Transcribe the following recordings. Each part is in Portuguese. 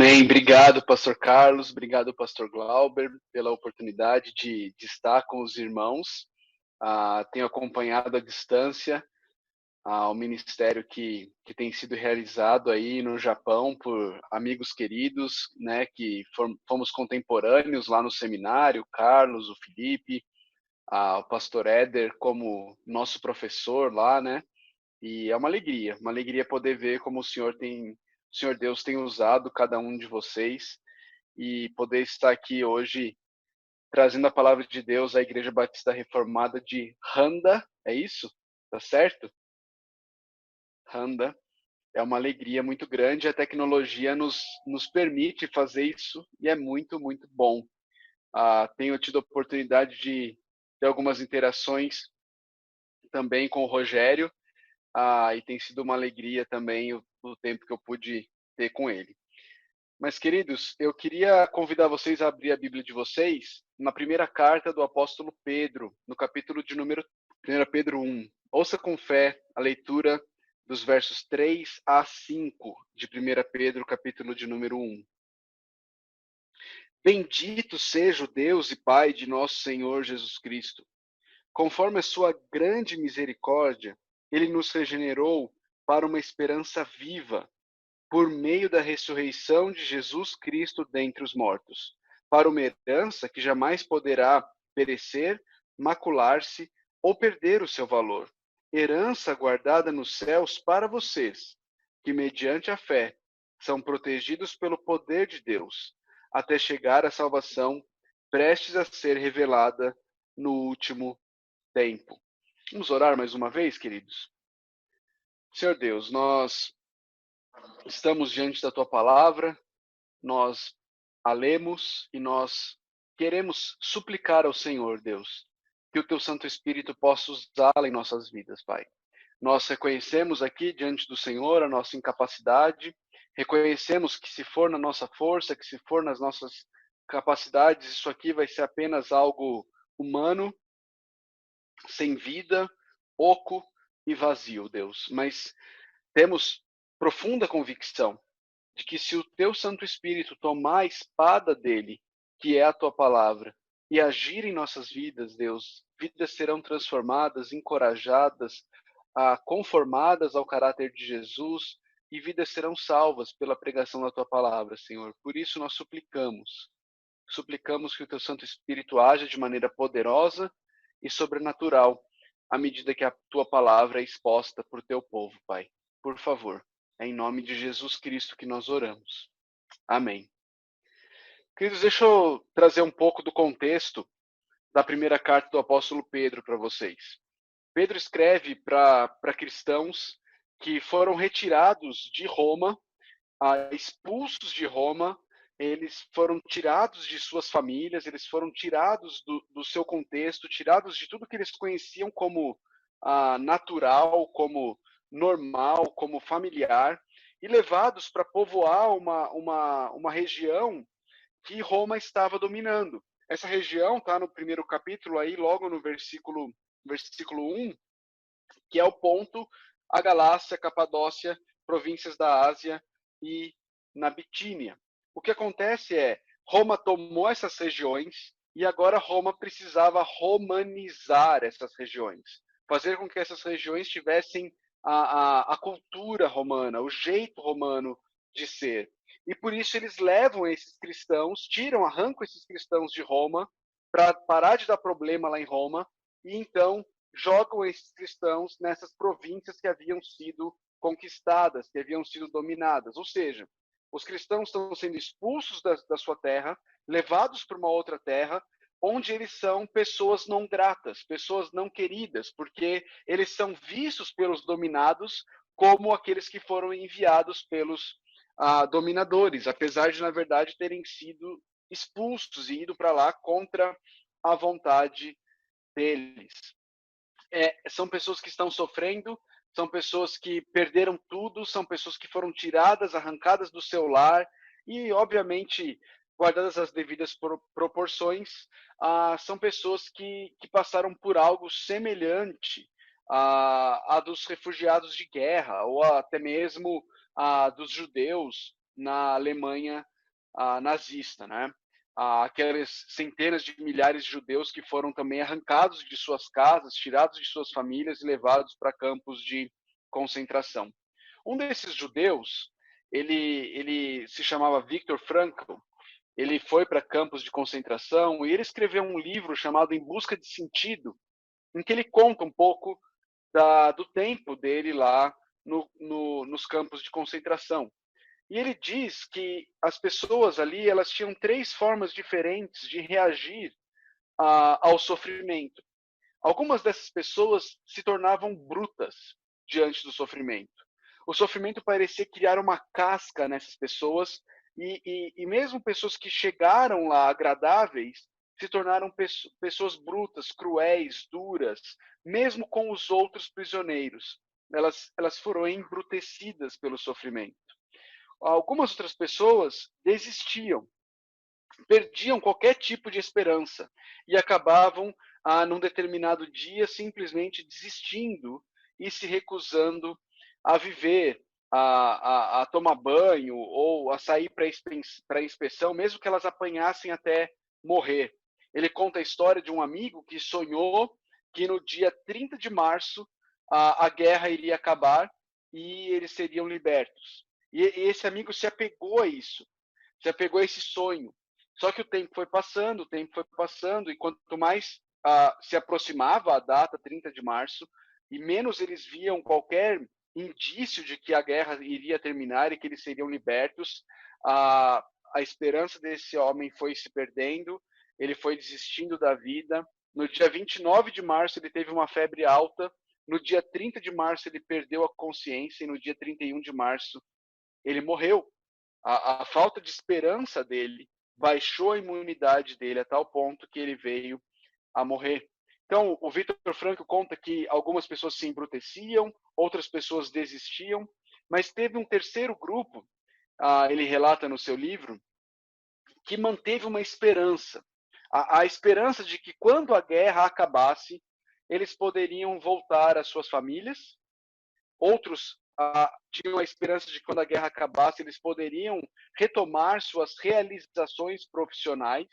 Amém. Obrigado, pastor Carlos. Obrigado, pastor Glauber, pela oportunidade de estar com os irmãos. Tenho acompanhado à distância o ministério que tem sido realizado aí no Japão por amigos queridos, né, que fomos contemporâneos lá no seminário, o Carlos, o Felipe, o pastor Éder como nosso professor lá, né? E é uma alegria poder ver como o Senhor Deus tem usado cada um de vocês e poder estar aqui hoje trazendo a palavra de Deus à Igreja Batista Reformada de Randa, é isso? Tá certo? Randa. É uma alegria muito grande, a tecnologia nos permite fazer isso e é muito, muito bom. Tenho tido a oportunidade de ter algumas interações também com o Rogério, e tem sido uma alegria também o tempo que eu pude ter com ele. Mas, queridos, eu queria convidar vocês a abrir a Bíblia de vocês na primeira carta do apóstolo Pedro, no capítulo de número 1 Pedro 1. Ouça com fé a leitura dos versos 3 a 5 de 1 Pedro, capítulo de número 1. Bendito seja o Deus e Pai de nosso Senhor Jesus Cristo. Conforme a sua grande misericórdia, ele nos regenerou para uma esperança viva, por meio da ressurreição de Jesus Cristo dentre os mortos, para uma herança que jamais poderá perecer, macular-se ou perder o seu valor. Herança guardada nos céus para vocês, que mediante a fé são protegidos pelo poder de Deus, até chegar à salvação prestes a ser revelada no último tempo. Vamos orar mais uma vez, queridos? Senhor Deus, nós estamos diante da tua palavra, nós a lemos e nós queremos suplicar ao Senhor, Deus, que o teu Santo Espírito possa usá-la em nossas vidas, Pai. Nós reconhecemos aqui diante do Senhor a nossa incapacidade, reconhecemos que se for na nossa força, que se for nas nossas capacidades, isso aqui vai ser apenas algo humano, sem vida, oco e vazio, Deus. Mas temos profunda convicção de que se o teu Santo Espírito tomar a espada dele, que é a tua palavra, e agir em nossas vidas, Deus, vidas serão transformadas, encorajadas, conformadas ao caráter de Jesus, e vidas serão salvas pela pregação da tua palavra, Senhor. Por isso nós suplicamos que o teu Santo Espírito haja de maneira poderosa e sobrenatural, à medida que a tua palavra é exposta por teu povo, Pai. Por favor. É em nome de Jesus Cristo que nós oramos. Amém. Queridos, deixa eu trazer um pouco do contexto da primeira carta do apóstolo Pedro para vocês. Pedro escreve para cristãos que foram retirados de Roma, expulsos de Roma, eles foram tirados de suas famílias, eles foram tirados do seu contexto, tirados de tudo que eles conheciam como natural, como normal, como familiar, e levados para povoar uma região que Roma estava dominando. Essa região está no primeiro capítulo, aí, logo no versículo 1, que é o ponto, a Galácia, Capadócia, províncias da Ásia e na Bitínia. O que acontece é, Roma tomou essas regiões e agora Roma precisava romanizar essas regiões, fazer com que essas regiões tivessem a cultura romana, o jeito romano de ser. E por isso eles levam esses cristãos, arrancam esses cristãos de Roma, para parar de dar problema lá em Roma, e então jogam esses cristãos nessas províncias que haviam sido conquistadas, que haviam sido dominadas. Ou seja, os cristãos estão sendo expulsos da sua terra, levados para uma outra terra, onde eles são pessoas não gratas, pessoas não queridas, porque eles são vistos pelos dominados como aqueles que foram enviados pelos dominadores, apesar de, na verdade, terem sido expulsos e ido para lá contra a vontade deles. São pessoas que estão sofrendo, são pessoas que perderam tudo, são pessoas que foram tiradas, arrancadas do seu lar e, obviamente, guardadas as devidas proporções, são pessoas que passaram por algo semelhante a dos refugiados de guerra ou até mesmo dos judeus na Alemanha nazista, né? Aquelas centenas de milhares de judeus que foram também arrancados de suas casas, tirados de suas famílias e levados para campos de concentração. Um desses judeus, ele se chamava Viktor Frankl. Ele foi para campos de concentração e ele escreveu um livro chamado Em Busca de Sentido, em que ele conta um pouco do tempo dele lá nos campos de concentração. E ele diz que as pessoas ali elas tinham três formas diferentes de reagir ao sofrimento. Algumas dessas pessoas se tornavam brutas diante do sofrimento. O sofrimento parecia criar uma casca nessas pessoas e mesmo pessoas que chegaram lá agradáveis se tornaram pessoas brutas, cruéis, duras, mesmo com os outros prisioneiros. Elas foram embrutecidas pelo sofrimento. Algumas outras pessoas desistiam, perdiam qualquer tipo de esperança e acabavam, num determinado dia, simplesmente desistindo e se recusando a viver, a tomar banho ou a sair para inspeção, mesmo que elas apanhassem até morrer. Ele conta a história de um amigo que sonhou que no dia 30 de março a guerra iria acabar e eles seriam libertos. E esse amigo se apegou a isso, se apegou a esse sonho. Só que o tempo foi passando, e quanto mais se aproximava a data, 30 de março, e menos eles viam qualquer indício de que a guerra iria terminar e que eles seriam libertos, a esperança desse homem foi se perdendo, ele foi desistindo da vida. No dia 29 de março, ele teve uma febre alta, no dia 30 de março, ele perdeu a consciência, e no dia 31 de março, ele morreu. A falta de esperança dele baixou a imunidade dele a tal ponto que ele veio a morrer. Então, o Viktor Frankl conta que algumas pessoas se embruteciam, outras pessoas desistiam, mas teve um terceiro grupo, ele relata no seu livro, que manteve uma esperança. A esperança de que quando a guerra acabasse, eles poderiam voltar às suas famílias. Outros tinham a esperança de que quando a guerra acabasse, eles poderiam retomar suas realizações profissionais.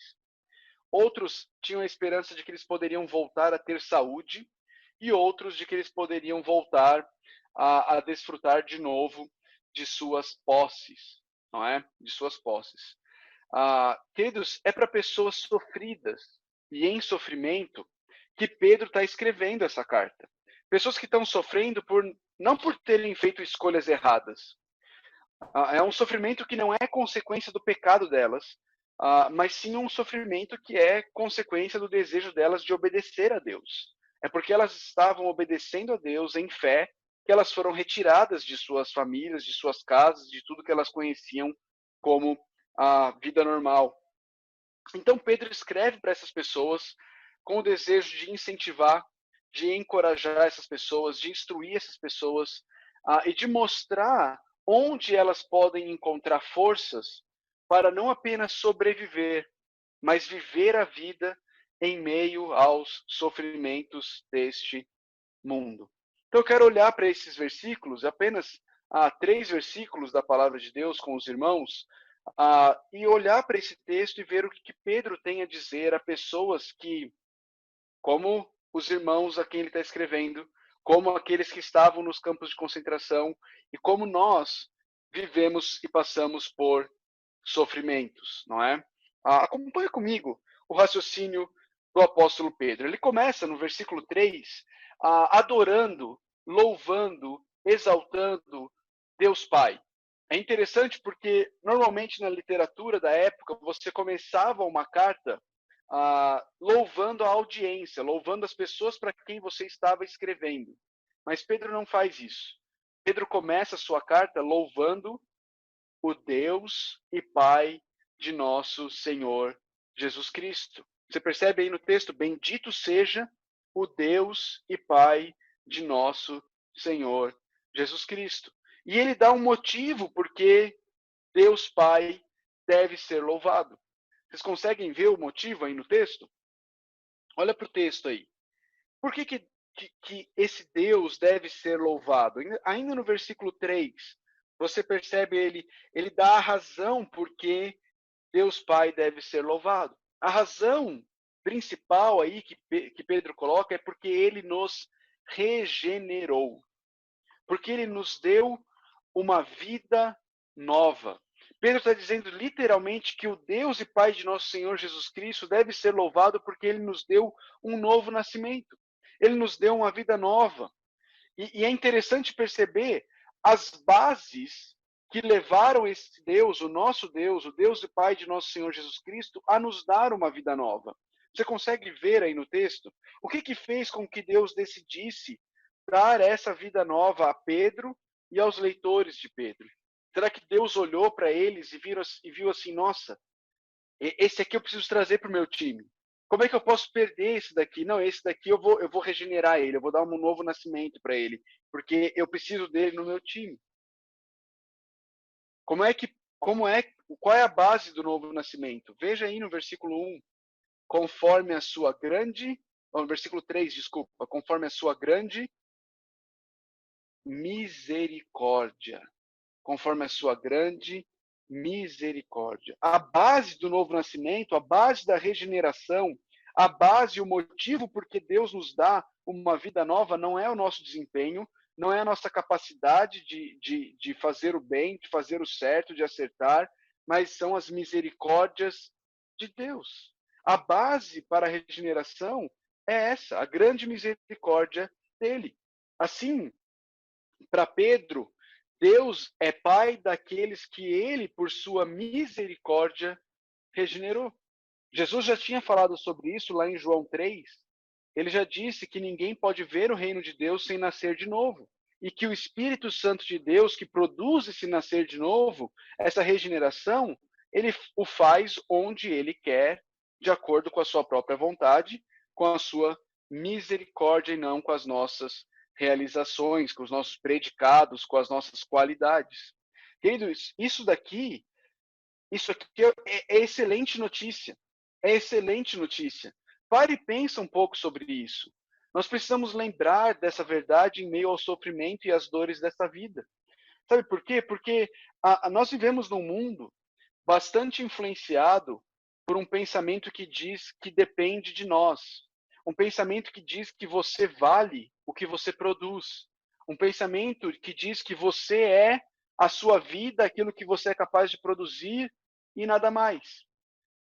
Outros tinham a esperança de que eles poderiam voltar a ter saúde. E outros de que eles poderiam voltar a desfrutar de novo de suas posses, não é? De suas posses. Queridos, é para pessoas sofridas e em sofrimento que Pedro está escrevendo essa carta. Pessoas que estão sofrendo não por terem feito escolhas erradas. É um sofrimento que não é consequência do pecado delas, mas sim um sofrimento que é consequência do desejo delas de obedecer a Deus. É porque elas estavam obedecendo a Deus em fé que elas foram retiradas de suas famílias, de suas casas, de tudo que elas conheciam como a vida normal. Então Pedro escreve para essas pessoas com o desejo de incentivar, de encorajar essas pessoas, de instruir essas pessoas e de mostrar onde elas podem encontrar forças para não apenas sobreviver, mas viver a vida em meio aos sofrimentos deste mundo. Então eu quero olhar para esses versículos, apenas 3 versículos da palavra de Deus com os irmãos, e olhar para esse texto e ver o que Pedro tem a dizer a pessoas que, como os irmãos a quem ele está escrevendo, como aqueles que estavam nos campos de concentração e como nós vivemos e passamos por sofrimentos, não é? Acompanhe comigo o raciocínio do apóstolo Pedro. Ele começa no versículo 3, adorando, louvando, exaltando Deus Pai. É interessante porque, normalmente, na literatura da época, você começava uma carta louvando a audiência, louvando as pessoas para quem você estava escrevendo. Mas Pedro não faz isso. Pedro começa a sua carta louvando o Deus e Pai de nosso Senhor Jesus Cristo. Você percebe aí no texto, bendito seja o Deus e Pai de nosso Senhor Jesus Cristo. E ele dá um motivo porque Deus Pai deve ser louvado. Vocês conseguem ver o motivo aí no texto? Olha para o texto aí. Por que esse Deus deve ser louvado? Ainda no versículo 3, Você percebe ele dá a razão porque Deus Pai deve ser louvado. A razão principal aí que Pedro coloca é porque ele nos regenerou, porque ele nos deu uma vida nova. Pedro está dizendo literalmente que o Deus e Pai de nosso Senhor Jesus Cristo deve ser louvado porque ele nos deu um novo nascimento. Ele nos deu uma vida nova. E é interessante perceber as bases que levaram esse Deus, o Deus e Pai de nosso Senhor Jesus Cristo, a nos dar uma vida nova. Você consegue ver aí no texto? O que fez com que Deus decidisse dar essa vida nova a Pedro e aos leitores de Pedro? Será que Deus olhou para eles e viu assim, nossa, esse aqui eu preciso trazer para o meu time. Como é que eu posso perder esse daqui? Não, esse daqui eu vou regenerar ele, eu vou dar um novo nascimento para ele, porque eu preciso dele no meu time. Qual é a base do novo nascimento? Veja aí no versículo 1, conforme a sua grande, no versículo 3, desculpa, conforme a sua grande misericórdia. Conforme a sua grande misericórdia. A base do novo nascimento, a base da regeneração, a base, o motivo por que Deus nos dá uma vida nova não é o nosso desempenho, não é a nossa capacidade de fazer o bem, de fazer o certo, de acertar, mas são as misericórdias de Deus. A base para a regeneração é essa, a grande misericórdia dele. Assim, para Pedro, Deus é pai daqueles que ele, por sua misericórdia, regenerou. Jesus já tinha falado sobre isso lá em João 3. Ele já disse que ninguém pode ver o reino de Deus sem nascer de novo. E que o Espírito Santo de Deus, que produz esse nascer de novo, essa regeneração, ele o faz onde ele quer, de acordo com a sua própria vontade, com a sua misericórdia e não com as nossas realizações, com os nossos predicados, com as nossas qualidades. Queridos, isso aqui é excelente notícia. É excelente notícia. Pare e pensa um pouco sobre isso. Nós precisamos lembrar dessa verdade em meio ao sofrimento e às dores dessa vida. Sabe por quê? Porque nós vivemos num mundo bastante influenciado por um pensamento que diz que depende de nós. Um pensamento que diz que você vale o que você produz. Um pensamento que diz que você é a sua vida, aquilo que você é capaz de produzir e nada mais.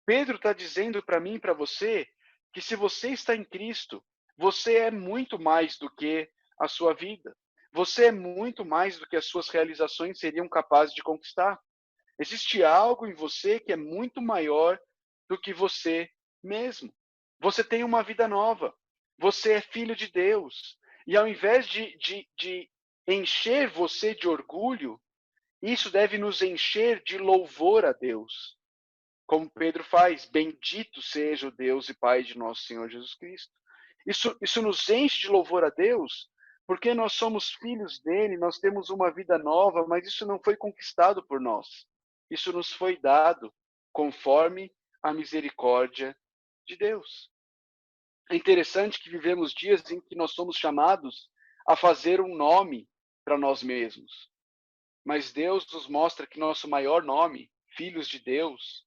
Pedro está dizendo para mim e para você que se você está em Cristo, você é muito mais do que a sua vida. Você é muito mais do que as suas realizações seriam capazes de conquistar. Existe algo em você que é muito maior do que você mesmo. Você tem uma vida nova. Você é filho de Deus. E ao invés de encher você de orgulho, isso deve nos encher de louvor a Deus. Como Pedro faz, bendito seja o Deus e Pai de nosso Senhor Jesus Cristo. Isso nos enche de louvor a Deus, porque nós somos filhos dele, nós temos uma vida nova, mas isso não foi conquistado por nós. Isso nos foi dado conforme a misericórdia de Deus. É interessante que vivemos dias em que nós somos chamados a fazer um nome para nós mesmos. Mas Deus nos mostra que nosso maior nome, filhos de Deus,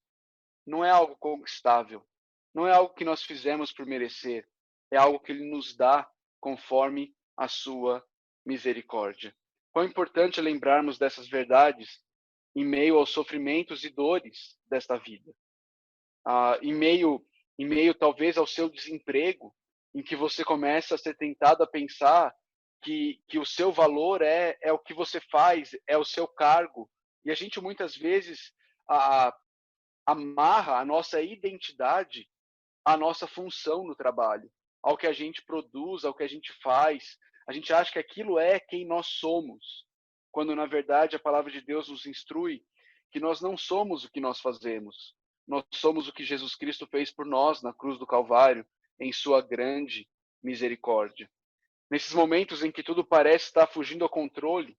não é algo conquistável, não é algo que nós fizemos por merecer, é algo que Ele nos dá conforme a sua misericórdia. Quão importante é lembrarmos dessas verdades em meio aos sofrimentos e dores desta vida. Em meio talvez ao seu desemprego, em que você começa a ser tentado a pensar que o seu valor é o que você faz, é o seu cargo. E a gente muitas vezes amarra a nossa identidade à nossa função no trabalho, ao que a gente produz, ao que a gente faz. A gente acha que aquilo é quem nós somos, quando na verdade a palavra de Deus nos instrui que nós não somos o que nós fazemos. Nós somos o que Jesus Cristo fez por nós na cruz do Calvário, em sua grande misericórdia. Nesses momentos em que tudo parece estar fugindo ao controle,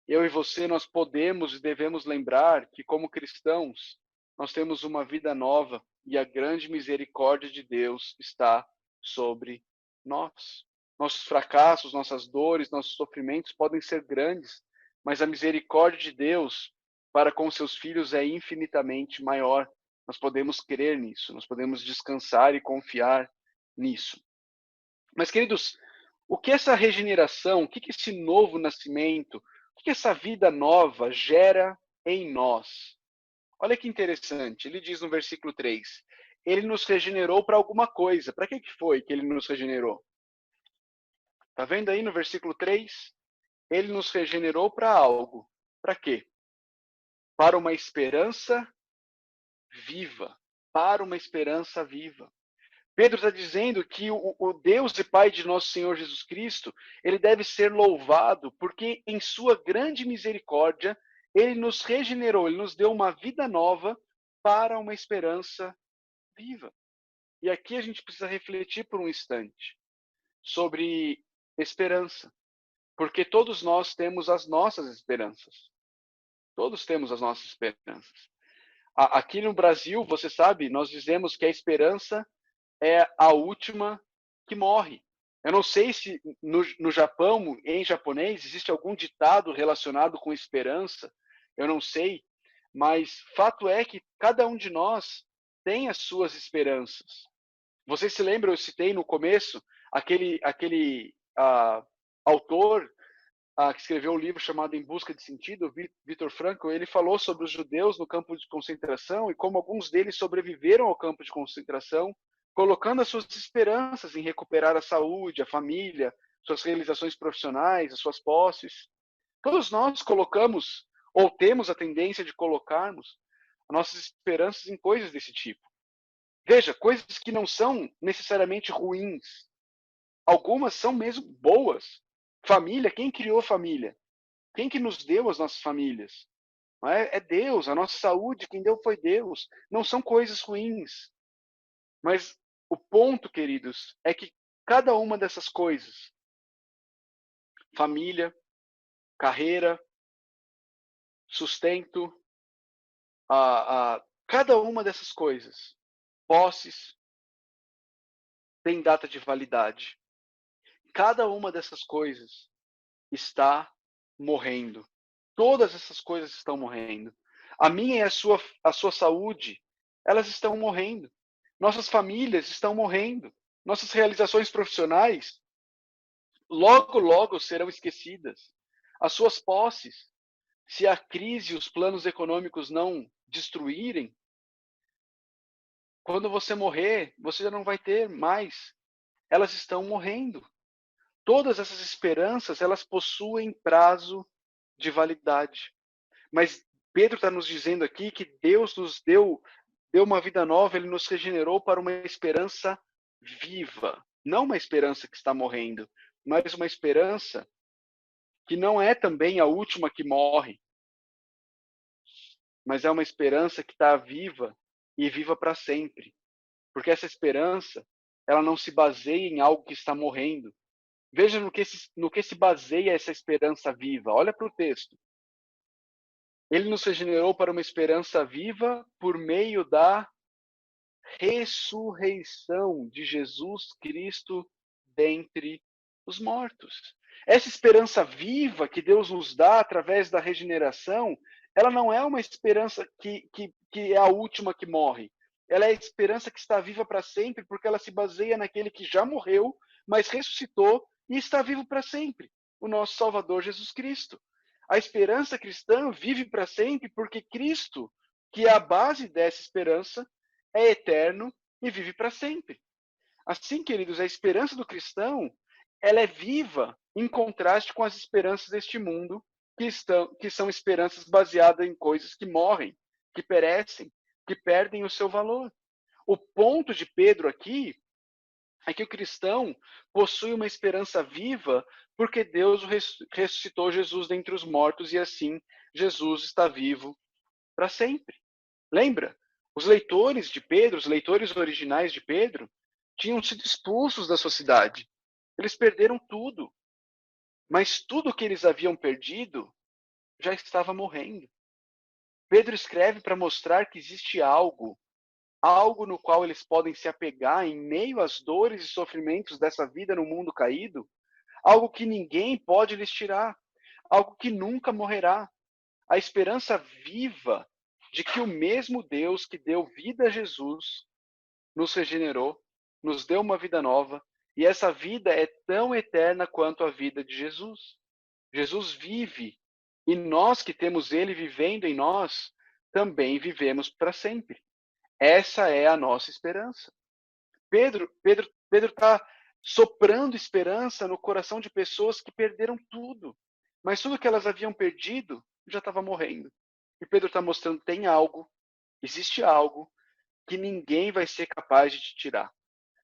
eu e você, nós podemos e devemos lembrar que, como cristãos, nós temos uma vida nova e a grande misericórdia de Deus está sobre nós. Nossos fracassos, nossas dores, nossos sofrimentos podem ser grandes, mas a misericórdia de Deus para com seus filhos é infinitamente maior. Nós podemos crer nisso, nós podemos descansar e confiar nisso. Mas, queridos, o que essa regeneração, o que esse novo nascimento, o que essa vida nova gera em nós? Olha que interessante, ele diz no versículo 3, ele nos regenerou para alguma coisa. Para que foi que ele nos regenerou? Está vendo aí no versículo 3? Ele nos regenerou para algo. Para quê? Para uma esperança viva. Para uma esperança viva. Pedro está dizendo que o Deus e Pai de nosso Senhor Jesus Cristo, ele deve ser louvado, porque em sua grande misericórdia, ele nos regenerou, ele nos deu uma vida nova para uma esperança viva. E aqui a gente precisa refletir por um instante sobre esperança, porque todos nós temos as nossas esperanças. Todos temos as nossas esperanças. Aqui no Brasil, você sabe, nós dizemos que a esperança é a última que morre. Eu não sei se no Japão, em japonês, existe algum ditado relacionado com esperança. Eu não sei, mas fato é que cada um de nós tem as suas esperanças. Vocês se lembram, eu citei no começo, aquele autor que escreveu um livro chamado Em Busca de Sentido, Viktor Frankl. Ele falou sobre os judeus no campo de concentração e como alguns deles sobreviveram ao campo de concentração, colocando as suas esperanças em recuperar a saúde, a família, suas realizações profissionais, as suas posses. Todos nós colocamos, ou temos a tendência de colocarmos, nossas esperanças em coisas desse tipo. Veja, coisas que não são necessariamente ruins. Algumas são mesmo boas. Família, quem criou família? Quem que nos deu as nossas famílias? Não é? É Deus, a nossa saúde, quem deu foi Deus. Não são coisas ruins. Mas o ponto, queridos, é que cada uma dessas coisas, família, carreira, sustento, cada uma dessas coisas, posses, tem data de validade. Cada uma dessas coisas está morrendo. Todas essas coisas estão morrendo. A minha e a sua saúde, elas estão morrendo. Nossas famílias estão morrendo. Nossas realizações profissionais, logo, logo serão esquecidas. As suas posses, se a crise e os planos econômicos não destruírem, quando você morrer, você já não vai ter mais. Elas estão morrendo. Todas essas esperanças, elas possuem prazo de validade. Mas Pedro está nos dizendo aqui que Deus nos deu uma vida nova, ele nos regenerou para uma esperança viva. Não uma esperança que está morrendo, mas uma esperança que não é também a última que morre, mas é uma esperança que está viva e viva para sempre. Porque essa esperança, ela não se baseia em algo que está morrendo. Veja no que se baseia essa esperança viva. Olha para o texto. Ele nos regenerou para uma esperança viva por meio da ressurreição de Jesus Cristo dentre os mortos. Essa esperança viva que Deus nos dá através da regeneração, ela não é uma esperança que é a última que morre. Ela é a esperança que está viva para sempre, porque ela se baseia naquele que já morreu, mas ressuscitou e está vivo para sempre, o nosso Salvador Jesus Cristo. A esperança cristã vive para sempre porque Cristo, que é a base dessa esperança, é eterno e vive para sempre. Assim, queridos, a esperança do cristão, ela é viva em contraste com as esperanças deste mundo, que são esperanças baseadas em coisas que morrem, que perecem, que perdem o seu valor. O ponto de Pedro aqui é que o cristão possui uma esperança viva porque Deus ressuscitou Jesus dentre os mortos e assim Jesus está vivo para sempre. Lembra? Os leitores de Pedro, os leitores originais de Pedro, tinham sido expulsos da sua cidade. Eles perderam tudo. Mas tudo que eles haviam perdido já estava morrendo. Pedro escreve para mostrar que existe algo no qual eles podem se apegar em meio às dores e sofrimentos dessa vida no mundo caído, algo que ninguém pode lhes tirar, algo que nunca morrerá, a esperança viva de que o mesmo Deus que deu vida a Jesus nos regenerou, nos deu uma vida nova, e essa vida é tão eterna quanto a vida de Jesus. Jesus vive, e nós que temos ele vivendo em nós, também vivemos para sempre. Essa é a nossa esperança. Pedro está soprando esperança no coração de pessoas que perderam tudo, mas tudo que elas haviam perdido já estava morrendo. E Pedro está mostrando: tem algo, existe algo que ninguém vai ser capaz de te tirar.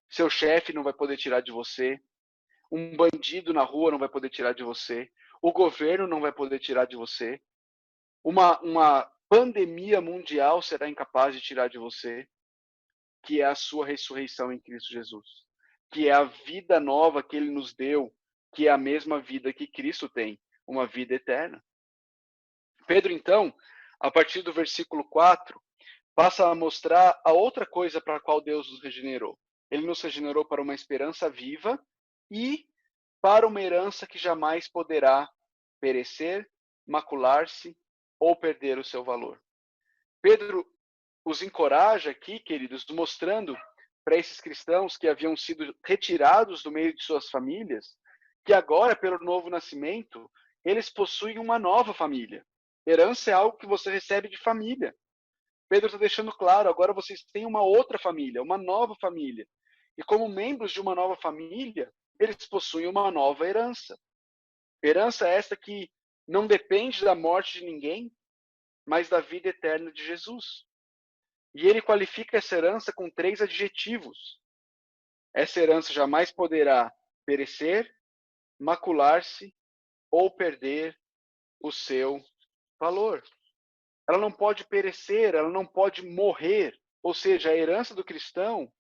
Seu chefe não vai poder tirar de você, um bandido na rua não vai poder tirar de você, o governo não vai poder tirar de você, uma pandemia mundial será incapaz de tirar de você, que é a sua ressurreição em Cristo Jesus, que é a vida nova que ele nos deu, que é a mesma vida que Cristo tem, uma vida eterna. Pedro, então, a partir do versículo 4, passa a mostrar a outra coisa para a qual Deus nos regenerou. Ele nos regenerou para uma esperança viva e para uma herança que jamais poderá perecer, macular-se ou perder o seu valor. Pedro os encoraja aqui, queridos, mostrando para esses cristãos que haviam sido retirados do meio de suas famílias, que agora, pelo novo nascimento, eles possuem uma nova família. Herança é algo que você recebe de família. Pedro está deixando claro, agora vocês têm uma outra família, uma nova família. E como membros de uma nova família, eles possuem uma nova herança. Herança esta que não depende da morte de ninguém, mas da vida eterna de Jesus. E ele qualifica essa herança com 3 adjetivos. Essa herança jamais poderá perecer, macular-se ou perder o seu valor. Ela não pode perecer, ela não pode morrer. Ou seja, a herança do cristão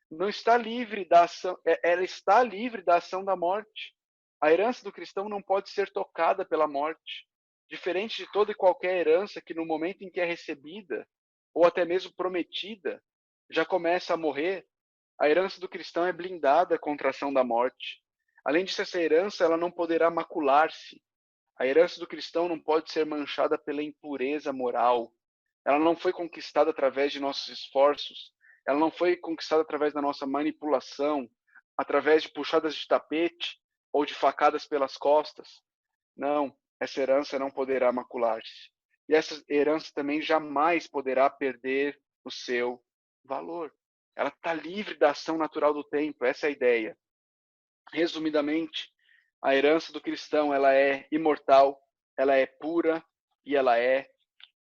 não está livre da ação, ela está livre da ação da morte. A herança do cristão não pode ser tocada pela morte, diferente de toda e qualquer herança que no momento em que é recebida, ou até mesmo prometida, já começa a morrer. A herança do cristão é blindada contra a ação da morte. Além disso, essa herança ela não poderá macular-se. A herança do cristão não pode ser manchada pela impureza moral. Ela não foi conquistada através de nossos esforços. Ela não foi conquistada através da nossa manipulação, através de puxadas de tapete ou de facadas pelas costas. Não, essa herança não poderá macular-se. E essa herança também jamais poderá perder o seu valor. Ela está livre da ação natural do tempo, essa é a ideia. Resumidamente, a herança do cristão ela é imortal, ela é pura e ela é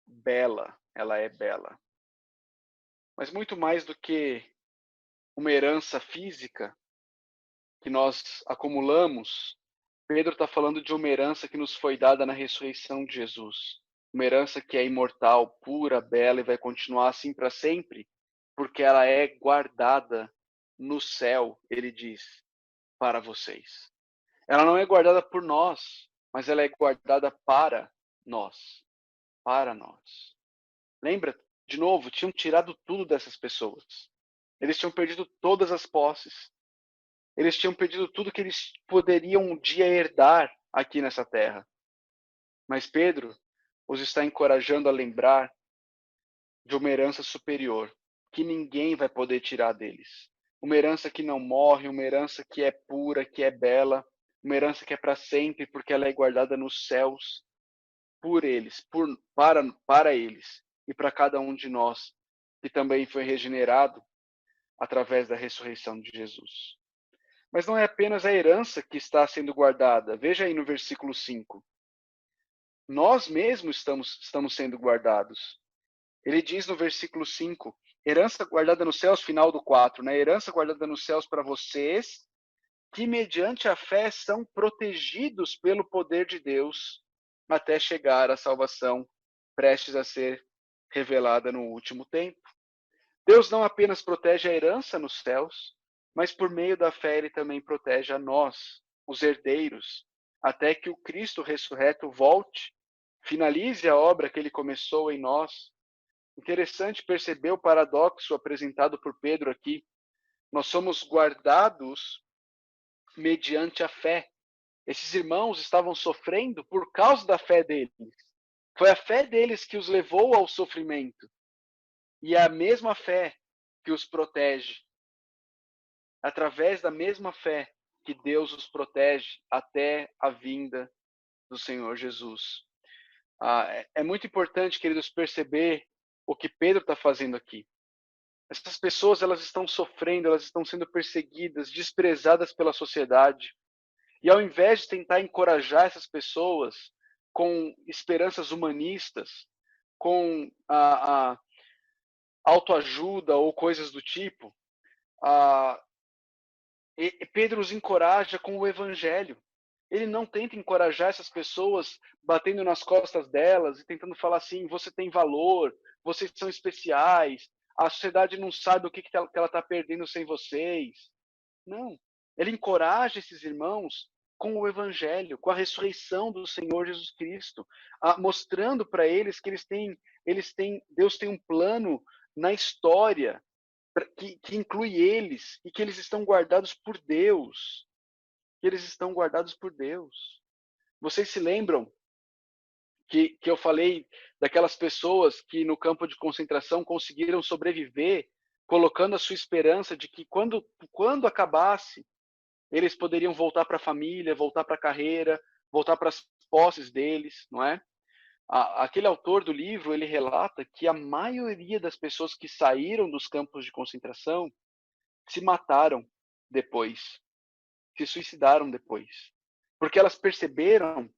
bela. Ela é bela. Mas muito mais do que uma herança física que nós acumulamos, Pedro está falando de uma herança que nos foi dada na ressurreição de Jesus. Uma herança que é imortal, pura, bela e vai continuar assim para sempre, porque ela é guardada no céu, ele diz, para vocês. Ela não é guardada por nós, mas ela é guardada para nós. Para nós. Lembra? De novo, tinham tirado tudo dessas pessoas. Eles tinham perdido todas as posses. Eles tinham perdido tudo que eles poderiam um dia herdar aqui nessa terra. Mas Pedro os está encorajando a lembrar de uma herança superior, que ninguém vai poder tirar deles. Uma herança que não morre, uma herança que é pura, que é bela, uma herança que é para sempre, porque ela é guardada nos céus por eles, para eles e para cada um de nós, que também foi regenerado através da ressurreição de Jesus. Mas não é apenas a herança que está sendo guardada. Veja aí no versículo 5. Nós mesmos estamos sendo guardados. Ele diz no versículo 5, herança guardada nos céus, final do 4, né? Herança guardada nos céus para vocês, que mediante a fé são protegidos pelo poder de Deus até chegar à salvação prestes a ser revelada no último tempo. Deus não apenas protege a herança nos céus, mas por meio da fé ele também protege a nós, os herdeiros, até que o Cristo ressurreto volte, finalize a obra que ele começou em nós. Interessante perceber o paradoxo apresentado por Pedro aqui. Nós somos guardados mediante a fé. Esses irmãos estavam sofrendo por causa da fé deles. Foi a fé deles que os levou ao sofrimento. E é a mesma fé que os protege. Através da mesma fé que Deus os protege até a vinda do Senhor Jesus. É muito importante, queridos, perceber o que Pedro está fazendo aqui. Essas pessoas, elas estão sofrendo, elas estão sendo perseguidas, desprezadas pela sociedade. E ao invés de tentar encorajar essas pessoas com esperanças humanistas, com a autoajuda ou coisas do tipo, Pedro os encoraja com o evangelho. Ele não tenta encorajar essas pessoas batendo nas costas delas e tentando falar assim: você tem valor, vocês são especiais, a sociedade não sabe o que ela está perdendo sem vocês. Não. Ele encoraja esses irmãos com o evangelho, com a ressurreição do Senhor Jesus Cristo, mostrando para eles que Deus tem um plano na história que inclui eles e que eles estão guardados por Deus. Que eles estão guardados por Deus. Vocês se lembram que eu falei daquelas pessoas que no campo de concentração conseguiram sobreviver, colocando a sua esperança de que quando acabasse, eles poderiam voltar para a família, voltar para a carreira, voltar para as posses deles, não é? Aquele autor do livro, ele relata que a maioria das pessoas que saíram dos campos de concentração se mataram depois, se suicidaram depois, porque elas perceberam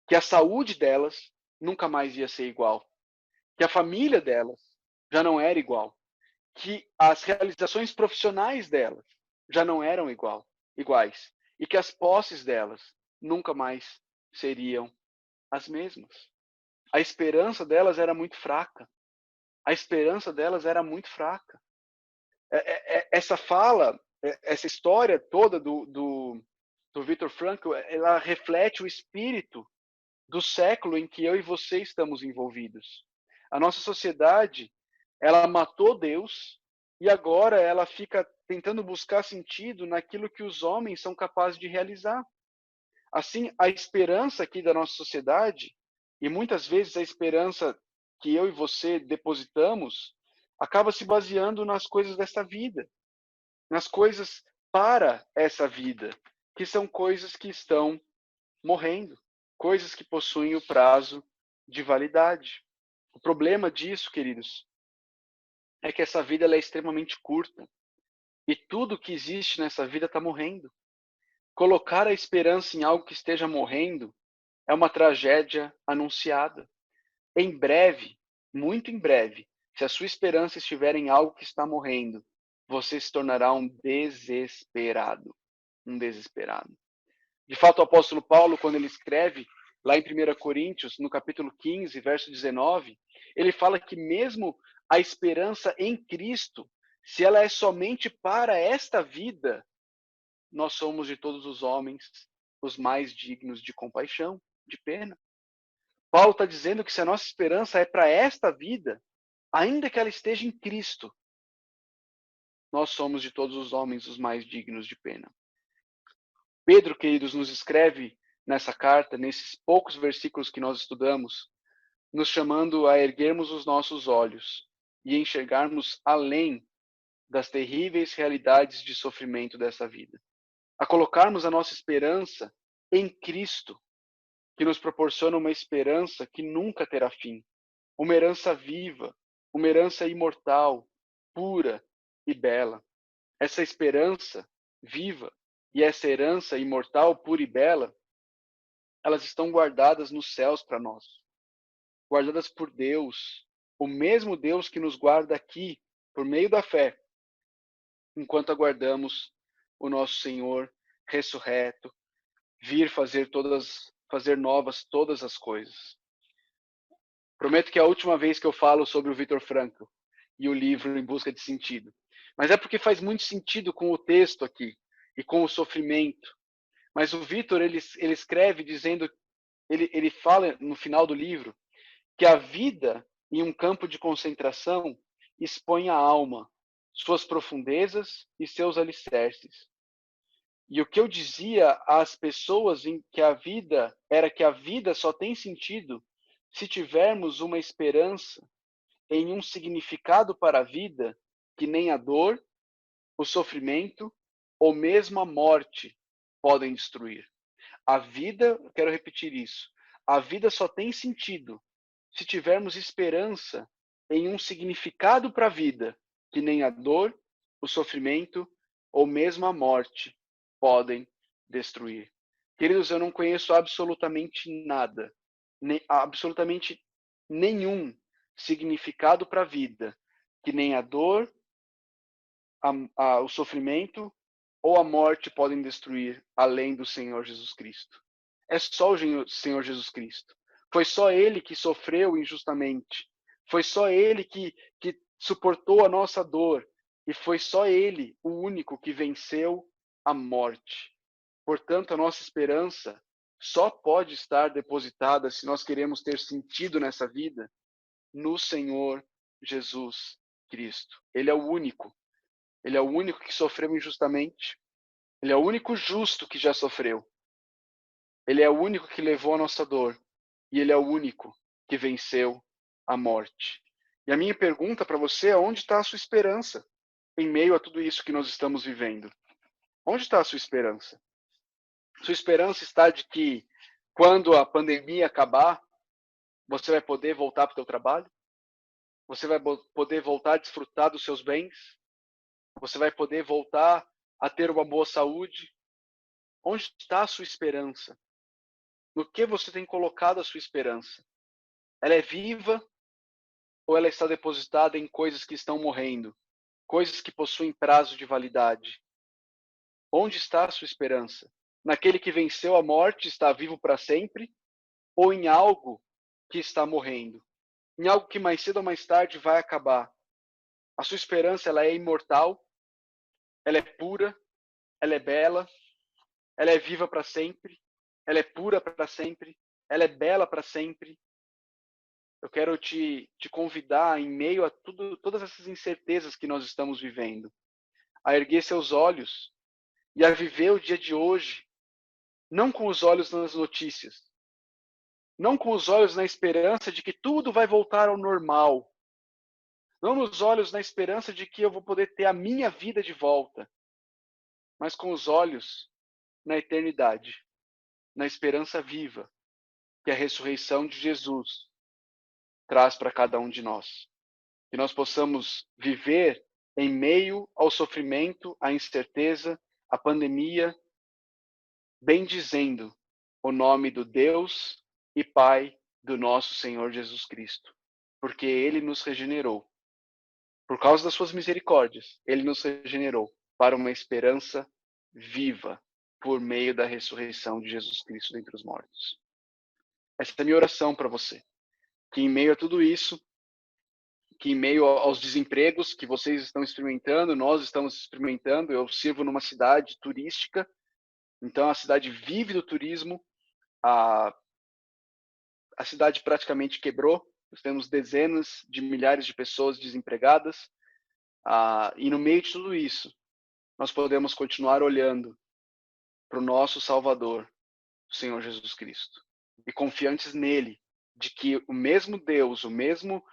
que a saúde delas nunca mais ia ser igual, que a família delas já não era igual, que as realizações profissionais delas já não eram iguais, e que as posses delas nunca mais seriam as mesmas. A esperança delas era muito fraca. A esperança delas era muito fraca. Essa fala, essa história toda do Viktor Frankl, ela reflete o espírito do século em que eu e você estamos envolvidos. A nossa sociedade, ela matou Deus e agora ela fica tentando buscar sentido naquilo que os homens são capazes de realizar. Assim, a esperança aqui da nossa sociedade, e muitas vezes a esperança que eu e você depositamos, acaba se baseando nas coisas dessa vida, nas coisas para essa vida, que são coisas que estão morrendo, coisas que possuem o prazo de validade. O problema disso, queridos, é que essa vida ela é extremamente curta e tudo que existe nessa vida está morrendo. Colocar a esperança em algo que esteja morrendo é uma tragédia anunciada. Em breve, muito em breve, se a sua esperança estiver em algo que está morrendo, você se tornará um desesperado. Um desesperado. De fato, o apóstolo Paulo, quando ele escreve lá em 1 Coríntios, no capítulo 15, verso 19, ele fala que mesmo a esperança em Cristo, se ela é somente para esta vida, nós somos de todos os homens os mais dignos de compaixão, de pena. Paulo está dizendo que se a nossa esperança é para esta vida, ainda que ela esteja em Cristo, nós somos de todos os homens os mais dignos de pena. Pedro, queridos, nos escreve nessa carta, nesses poucos versículos que nós estudamos, nos chamando a erguermos os nossos olhos e enxergarmos além das terríveis realidades de sofrimento dessa vida. A colocarmos a nossa esperança em Cristo, que nos proporciona uma esperança que nunca terá fim, uma herança viva, uma herança imortal, pura e bela. Essa esperança viva e essa herança imortal, pura e bela, elas estão guardadas nos céus para nós, guardadas por Deus, o mesmo Deus que nos guarda aqui, por meio da fé, enquanto aguardamos o nosso Senhor ressurreto, vir fazer novas todas as coisas. Prometo que é a última vez que eu falo sobre o Viktor Frankl e o livro Em Busca de Sentido. Mas é porque faz muito sentido com o texto aqui e com o sofrimento. Mas o Viktor, ele escreve dizendo, ele fala no final do livro, que a vida em um campo de concentração expõe a alma, suas profundezas e seus alicerces. E o que eu dizia às pessoas em que a vida era que a vida só tem sentido se tivermos uma esperança em um significado para a vida que nem a dor, o sofrimento ou mesmo a morte podem destruir. A vida, eu quero repetir isso, a vida só tem sentido se tivermos esperança em um significado para a vida que nem a dor, o sofrimento ou mesmo a morte podem destruir. Queridos, eu não conheço absolutamente nada, absolutamente nenhum significado para a vida que nem a dor, o sofrimento ou a morte podem destruir além do Senhor Jesus Cristo. É só o Senhor Jesus Cristo. Foi só Ele que sofreu injustamente. Foi só Ele que suportou a nossa dor. E foi só Ele o único que venceu a morte. Portanto, a nossa esperança só pode estar depositada, se nós queremos ter sentido nessa vida, no Senhor Jesus Cristo. Ele é o único. Ele é o único que sofreu injustamente. Ele é o único justo que já sofreu. Ele é o único que levou a nossa dor. E ele é o único que venceu a morte. E a minha pergunta para você é: onde está a sua esperança em meio a tudo isso que nós estamos vivendo? Onde está a sua esperança? Sua esperança está de que quando a pandemia acabar, você vai poder voltar para o seu trabalho? Você vai poder voltar a desfrutar dos seus bens? Você vai poder voltar a ter uma boa saúde? Onde está a sua esperança? No que você tem colocado a sua esperança? Ela é viva ou ela está depositada em coisas que estão morrendo? Coisas que possuem prazo de validade? Onde está a sua esperança? Naquele que venceu a morte, está vivo para sempre? Ou em algo que está morrendo? Em algo que mais cedo ou mais tarde vai acabar? A sua esperança, ela é imortal? Ela é pura? Ela é bela? Ela é viva para sempre? Ela é pura para sempre? Ela é bela para sempre? Eu quero te convidar, em meio a todas essas incertezas que nós estamos vivendo, a erguer seus olhos e a viver o dia de hoje, não com os olhos nas notícias, não com os olhos na esperança de que tudo vai voltar ao normal, não nos olhos na esperança de que eu vou poder ter a minha vida de volta, mas com os olhos na eternidade, na esperança viva que a ressurreição de Jesus traz para cada um de nós. Que nós possamos viver em meio ao sofrimento, à incerteza, à pandemia, bendizendo o nome do Deus e Pai do nosso Senhor Jesus Cristo, porque Ele nos regenerou. Por causa das suas misericórdias, Ele nos regenerou para uma esperança viva por meio da ressurreição de Jesus Cristo dentre os mortos. Essa é a minha oração para você, que em meio a tudo isso, que em meio aos desempregos que vocês estão experimentando, nós estamos experimentando, eu sirvo numa cidade turística, então a cidade vive do turismo, a cidade praticamente quebrou, nós temos dezenas de milhares de pessoas desempregadas, e no meio de tudo isso, nós podemos continuar olhando para o nosso Salvador, o Senhor Jesus Cristo, e confiantes nele, de que o mesmo Deus, o mesmo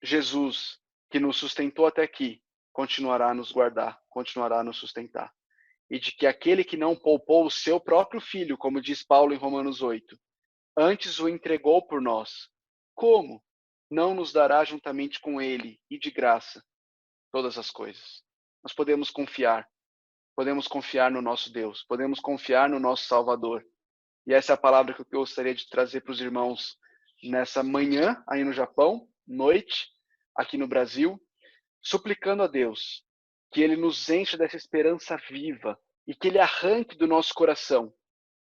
Jesus que nos sustentou até aqui, continuará a nos guardar, continuará a nos sustentar. E de que aquele que não poupou o seu próprio filho, como diz Paulo em Romanos 8, antes o entregou por nós, como não nos dará juntamente com ele e de graça todas as coisas? Nós podemos confiar no nosso Deus, podemos confiar no nosso Salvador. E essa é a palavra que eu gostaria de trazer para os irmãos nessa manhã, aí no Japão, noite, aqui no Brasil, suplicando a Deus que Ele nos encha dessa esperança viva e que Ele arranque do nosso coração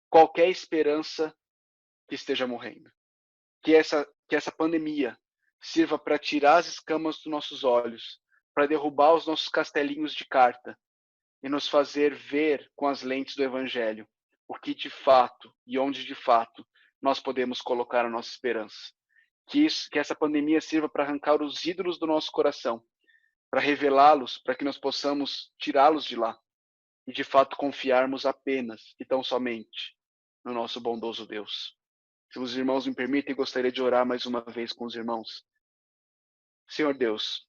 qualquer esperança que esteja morrendo. Que essa pandemia sirva para tirar as escamas dos nossos olhos, para derrubar os nossos castelinhos de carta e nos fazer ver com as lentes do Evangelho o que de fato e onde de fato nós podemos colocar a nossa esperança. Que essa pandemia sirva para arrancar os ídolos do nosso coração, para revelá-los, para que nós possamos tirá-los de lá e de fato confiarmos apenas e tão somente no nosso bondoso Deus. Se os irmãos me permitem, gostaria de orar mais uma vez com os irmãos. Senhor Deus,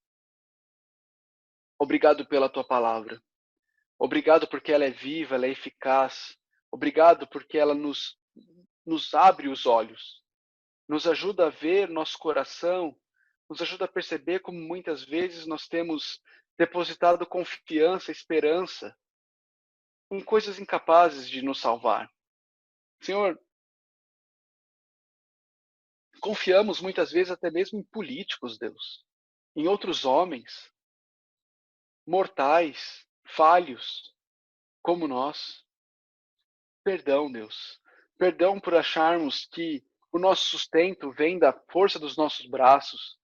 obrigado pela tua palavra. Obrigado porque ela é viva, ela é eficaz. Obrigado porque ela nos abre os olhos, nos ajuda a ver nosso coração, nos ajuda a perceber como muitas vezes nós temos depositado confiança, esperança em coisas incapazes de nos salvar. Senhor, confiamos muitas vezes até mesmo em políticos, Deus, em outros homens, mortais, falhos, como nós. Perdão, Deus. Perdão por acharmos que o nosso sustento vem da força dos nossos braços.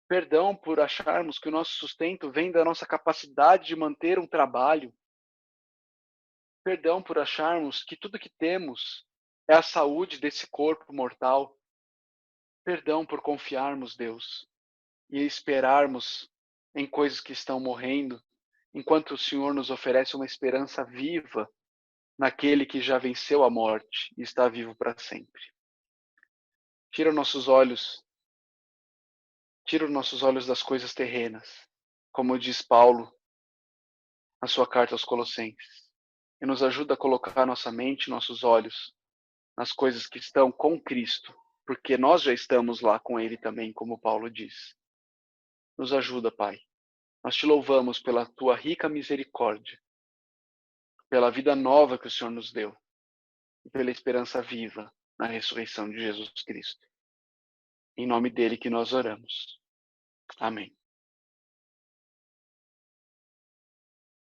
Perdão por acharmos que o nosso sustento vem da nossa capacidade de manter um trabalho. Perdão por acharmos que tudo que temos é a saúde desse corpo mortal. Perdão por confiarmos, Deus, e esperarmos em coisas que estão morrendo, enquanto o Senhor nos oferece uma esperança viva naquele que já venceu a morte e está vivo para sempre. Tira os nossos olhos das coisas terrenas, como diz Paulo na sua carta aos Colossenses, e nos ajuda a colocar nossa mente, nossos olhos nas coisas que estão com Cristo, porque nós já estamos lá com Ele também, como Paulo diz. Nos ajuda, Pai. Nós te louvamos pela tua rica misericórdia, pela vida nova que o Senhor nos deu e pela esperança viva na ressurreição de Jesus Cristo. Em nome dele que nós oramos. Amém.